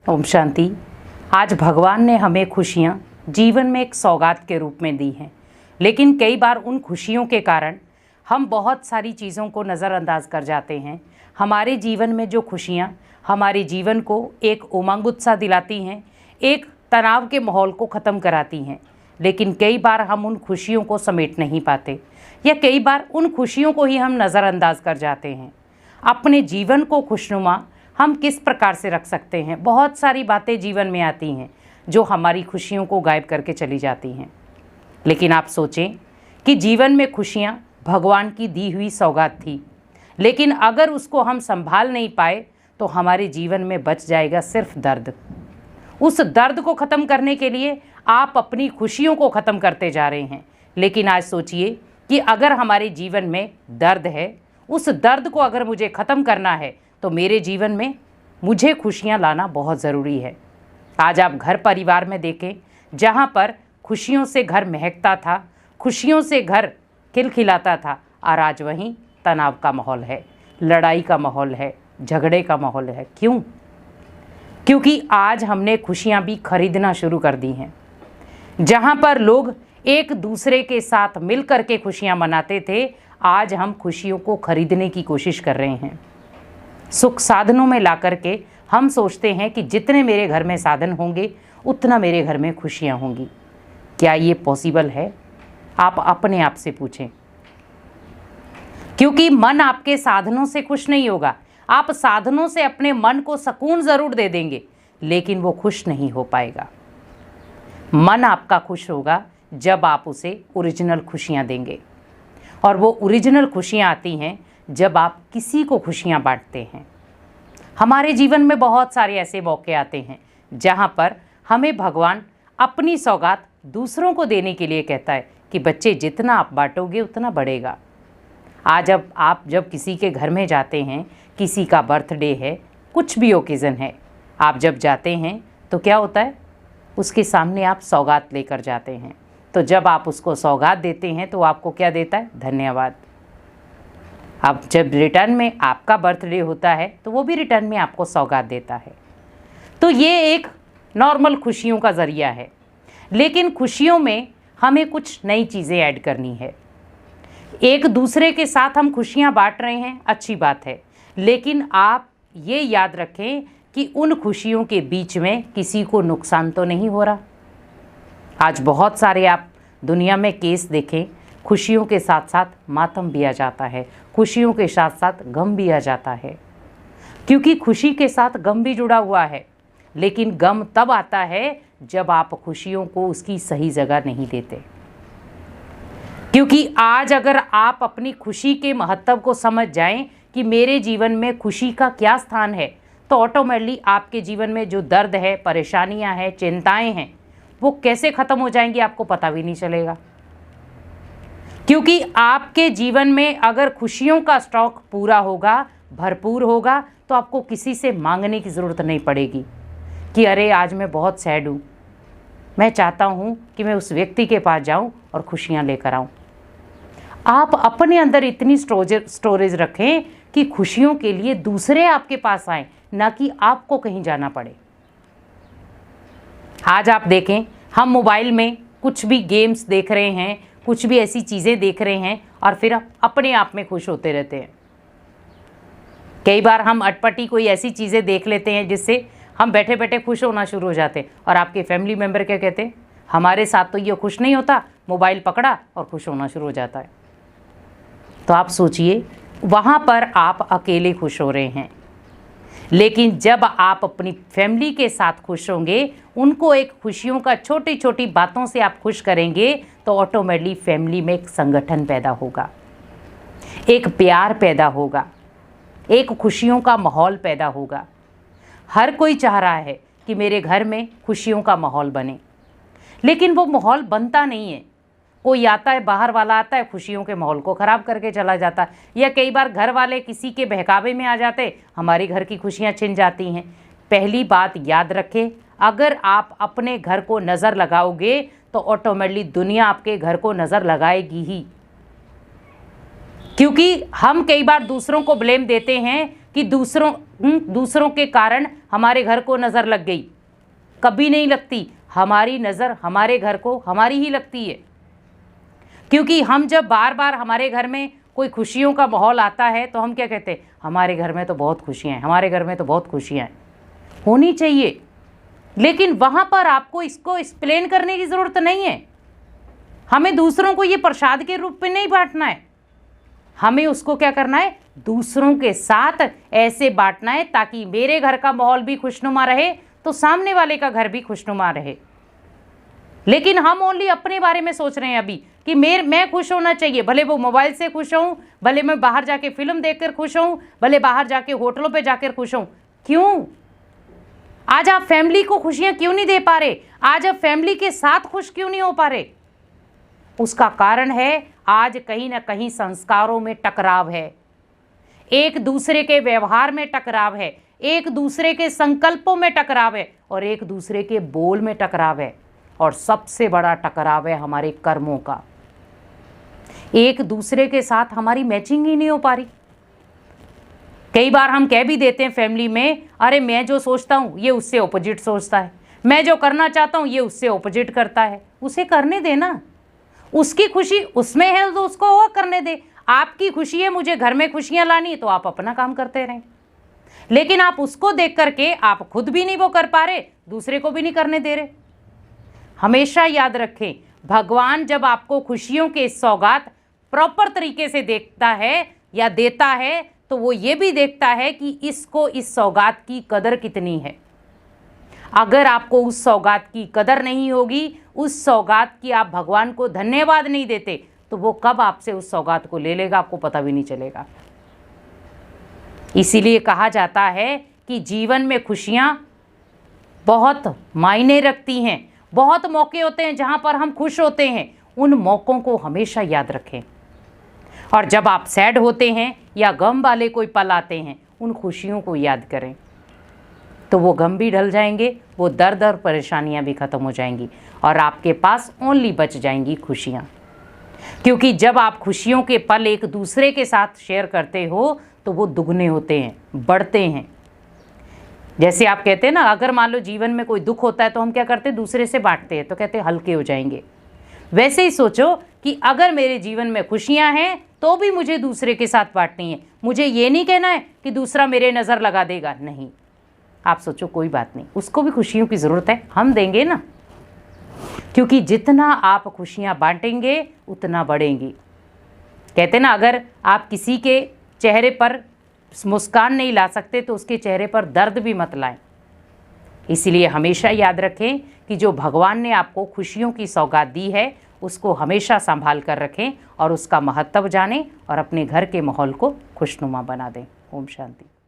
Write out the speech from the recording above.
ओम शांति। आज भगवान ने हमें खुशियाँ जीवन में एक सौगात के रूप में दी हैं, लेकिन कई बार उन खुशियों के कारण हम बहुत सारी चीज़ों को नज़रअंदाज कर जाते हैं। हमारे जीवन में जो खुशियाँ हमारे जीवन को एक उमंग उत्साह दिलाती हैं, एक तनाव के माहौल को ख़त्म कराती हैं, लेकिन कई बार हम उन खुशियों को समेट नहीं पाते या कई बार उन खुशियों को ही हम नज़रअंदाज कर जाते हैं। अपने जीवन को खुशनुमा हम किस प्रकार से रख सकते हैं? बहुत सारी बातें जीवन में आती हैं जो हमारी खुशियों को गायब करके चली जाती हैं। लेकिन आप सोचें कि जीवन में खुशियाँ भगवान की दी हुई सौगात थी, लेकिन अगर उसको हम संभाल नहीं पाए तो हमारे जीवन में बच जाएगा सिर्फ दर्द। उस दर्द को ख़त्म करने के लिए आप अपनी खुशियों को ख़त्म करते जा रहे हैं। लेकिन आज सोचिए कि अगर हमारे जीवन में दर्द है, उस दर्द को अगर मुझे ख़त्म करना है तो मेरे जीवन में मुझे खुशियाँ लाना बहुत ज़रूरी है। आज आप घर परिवार में देखें, जहाँ पर खुशियों से घर महकता था, खुशियों से घर खिलखिलाता था, और आज वहीं तनाव का माहौल है, लड़ाई का माहौल है, झगड़े का माहौल है। क्यों? क्योंकि आज हमने खुशियाँ भी खरीदना शुरू कर दी हैं। जहाँ पर लोग एक दूसरे के साथ मिल कर के खुशियाँ मनाते थे, आज हम खुशियों को खरीदने की कोशिश कर रहे हैं। सुख साधनों में ला कर के हम सोचते हैं कि जितने मेरे घर में साधन होंगे उतना मेरे घर में खुशियाँ होंगी। क्या ये पॉसिबल है? आप अपने आप से पूछें, क्योंकि मन आपके साधनों से खुश नहीं होगा। आप साधनों से अपने मन को सुकून ज़रूर दे देंगे, लेकिन वो खुश नहीं हो पाएगा। मन आपका खुश होगा जब आप उसे ओरिजिनल खुशियाँ देंगे, और वो ओरिजिनल खुशियाँ आती हैं जब आप किसी को खुशियाँ बांटते हैं। हमारे जीवन में बहुत सारे ऐसे मौके आते हैं जहाँ पर हमें भगवान अपनी सौगात दूसरों को देने के लिए कहता है कि बच्चे, जितना आप बांटोगे उतना बढ़ेगा। आज अब आप जब किसी के घर में जाते हैं, किसी का बर्थडे है, कुछ भी ओकेज़न है, आप जब जाते हैं तो क्या होता है? उसके सामने आप सौगात लेकर जाते हैं। तो जब आप उसको सौगात देते हैं तो आपको क्या देता है? धन्यवाद। अब जब रिटर्न में आपका बर्थडे होता है तो वो भी रिटर्न में आपको सौगात देता है। तो ये एक नॉर्मल खुशियों का ज़रिया है, लेकिन खुशियों में हमें कुछ नई चीज़ें ऐड करनी है। एक दूसरे के साथ हम खुशियाँ बांट रहे हैं, अच्छी बात है, लेकिन आप ये याद रखें कि उन खुशियों के बीच में किसी को नुकसान तो नहीं हो रहा। आज बहुत सारे आप दुनिया में केस देखें, खुशियों के साथ साथ मातम भी आ जाता है, खुशियों के साथ साथ गम भी आ जाता है, क्योंकि खुशी के साथ गम भी जुड़ा हुआ है। लेकिन गम तब आता है जब आप खुशियों को उसकी सही जगह नहीं देते। क्योंकि आज अगर आप अपनी खुशी के महत्व को समझ जाएं कि मेरे जीवन में खुशी का क्या स्थान है, तो ऑटोमेटिकली आपके जीवन में जो दर्द है, परेशानियां हैं, चिंताएं हैं, वो कैसे ख़त्म हो जाएंगी आपको पता भी नहीं चलेगा। क्योंकि आपके जीवन में अगर खुशियों का स्टॉक पूरा होगा, भरपूर होगा, तो आपको किसी से मांगने की ज़रूरत नहीं पड़ेगी कि अरे आज मैं बहुत सैड हूँ, मैं चाहता हूँ कि मैं उस व्यक्ति के पास जाऊँ और खुशियाँ लेकर आऊँ। आप अपने अंदर इतनी स्टोरेज रखें कि खुशियों के लिए दूसरे आपके पास आएँ, ना कि आपको कहीं जाना पड़े। आज आप देखें, हम मोबाइल में कुछ भी गेम्स देख रहे हैं, कुछ भी ऐसी चीज़ें देख रहे हैं, और फिर अपने आप में खुश होते रहते हैं। कई बार हम अटपटी कोई ऐसी चीज़ें देख लेते हैं जिससे हम बैठे बैठे खुश होना शुरू हो जाते हैं, और आपके फैमिली मेम्बर क्या कहते हैं? हमारे साथ तो ये खुश नहीं होता, मोबाइल पकड़ा और खुश होना शुरू हो जाता है। तो आप सोचिए, वहाँ पर आप अकेले खुश हो रहे हैं। लेकिन जब आप अपनी फैमिली के साथ खुश होंगे, उनको एक खुशियों का छोटी छोटी बातों से आप खुश करेंगे, तो ऑटोमेटिकली फैमिली में एक संगठन पैदा होगा, एक प्यार पैदा होगा, एक खुशियों का माहौल पैदा होगा। हर कोई चाह रहा है कि मेरे घर में खुशियों का माहौल बने, लेकिन वो माहौल बनता नहीं है। कोई आता है, बाहर वाला आता है, खुशियों के माहौल को ख़राब करके चला जाता है, या कई बार घर वाले किसी के बहकावे में आ जाते, हमारे घर की खुशियाँ छिन जाती हैं। पहली बात याद रखें, अगर आप अपने घर को नज़र लगाओगे तो ऑटोमेटिकली दुनिया आपके घर को नज़र लगाएगी ही। क्योंकि हम कई बार दूसरों को ब्लेम देते हैं कि दूसरों के कारण हमारे घर को नज़र लग गई। कभी नहीं लगती। हमारी नज़र हमारे घर को हमारी ही लगती है, क्योंकि हम जब बार बार हमारे घर में कोई खुशियों का माहौल आता है तो हम क्या कहते हैं, हमारे घर में तो बहुत खुशियाँ हैं, हमारे घर में तो बहुत खुशियाँ हैं। होनी चाहिए, लेकिन वहाँ पर आपको इसको एक्सप्लेन करने की ज़रूरत नहीं है। हमें दूसरों को ये प्रसाद के रूप में नहीं बांटना है, हमें उसको क्या करना है, दूसरों के साथ ऐसे बांटना है ताकि मेरे घर का माहौल भी खुशनुमा रहे तो सामने वाले का घर भी खुशनुमा रहे। लेकिन हम ओनली अपने बारे में सोच रहे हैं अभी कि मैं खुश होना चाहिए, भले वो मोबाइल से खुश हूँ, भले मैं बाहर जाके फिल्म देखकर खुश हूँ, भले बाहर जाके होटलों पे जाकर खुश हूँ। क्यों? आज आप फैमिली को खुशियाँ क्यों नहीं दे पा रहे? आज आप फैमिली के साथ खुश क्यों नहीं हो पा रहे? उसका कारण है आज कहीं ना कहीं संस्कारों में टकराव है, एक दूसरे के व्यवहार में टकराव है, एक दूसरे के संकल्पों में टकराव है और एक दूसरे के बोल में टकराव है। और सबसे बड़ा टकराव है हमारे कर्मों का। एक दूसरे के साथ हमारी मैचिंग ही नहीं हो पा रही। कई बार हम कह भी देते हैं फैमिली में, अरे मैं जो सोचता हूँ ये उससे ऑपोजिट सोचता है, मैं जो करना चाहता हूँ ये उससे ऑपोजिट करता है। उसे करने देना, उसकी खुशी उसमें है तो उसको वो करने दे। आपकी खुशी है मुझे घर में खुशियाँ लानी, तो आप अपना काम करते रहें। लेकिन आप उसको देख करके आप खुद भी नहीं वो कर पा रहे, दूसरे को भी नहीं करने दे रहे। हमेशा याद रखें, भगवान जब आपको खुशियों के सौगात प्रॉपर तरीके से देखता है या देता है तो वो ये भी देखता है कि इसको इस सौगात की कदर कितनी है। अगर आपको उस सौगात की कदर नहीं होगी, उस सौगात की आप भगवान को धन्यवाद नहीं देते, तो वो कब आपसे उस सौगात को ले लेगा आपको पता भी नहीं चलेगा। इसीलिए कहा जाता है कि जीवन में खुशियाँ बहुत मायने रखती हैं। बहुत मौके होते हैं जहाँ पर हम खुश होते हैं, उन मौक़ों को हमेशा याद रखें। और जब आप सैड होते हैं या गम वाले कोई पल आते हैं, उन खुशियों को याद करें, तो वो गम भी ढल जाएंगे, वो दर्द और परेशानियां भी ख़त्म हो जाएंगी और आपके पास ओनली बच जाएंगी खुशियाँ। क्योंकि जब आप खुशियों के पल एक दूसरे के साथ शेयर करते हो तो वो दुगने होते हैं, बढ़ते हैं। जैसे आप कहते हैं ना, अगर मान लो जीवन में कोई दुख होता है तो हम क्या करते हैं, दूसरे से बांटते हैं, तो कहते हैं हल्के हो जाएंगे। वैसे ही सोचो कि अगर मेरे जीवन में खुशियां हैं तो भी मुझे दूसरे के साथ बांटनी है। मुझे ये नहीं कहना है कि दूसरा मेरे नज़र लगा देगा, नहीं। आप सोचो कोई बात नहीं, उसको भी खुशियों की ज़रूरत है, हम देंगे ना। क्योंकि जितना आप खुशियां बांटेंगे उतना बढ़ेंगी। कहते ना, अगर आप किसी के चेहरे पर मुस्कान नहीं ला सकते तो उसके चेहरे पर दर्द भी मत लाएं। इसलिए हमेशा याद रखें कि जो भगवान ने आपको खुशियों की सौगात दी है उसको हमेशा संभाल कर रखें और उसका महत्व जानें और अपने घर के माहौल को खुशनुमा बना दें। ओम शांति।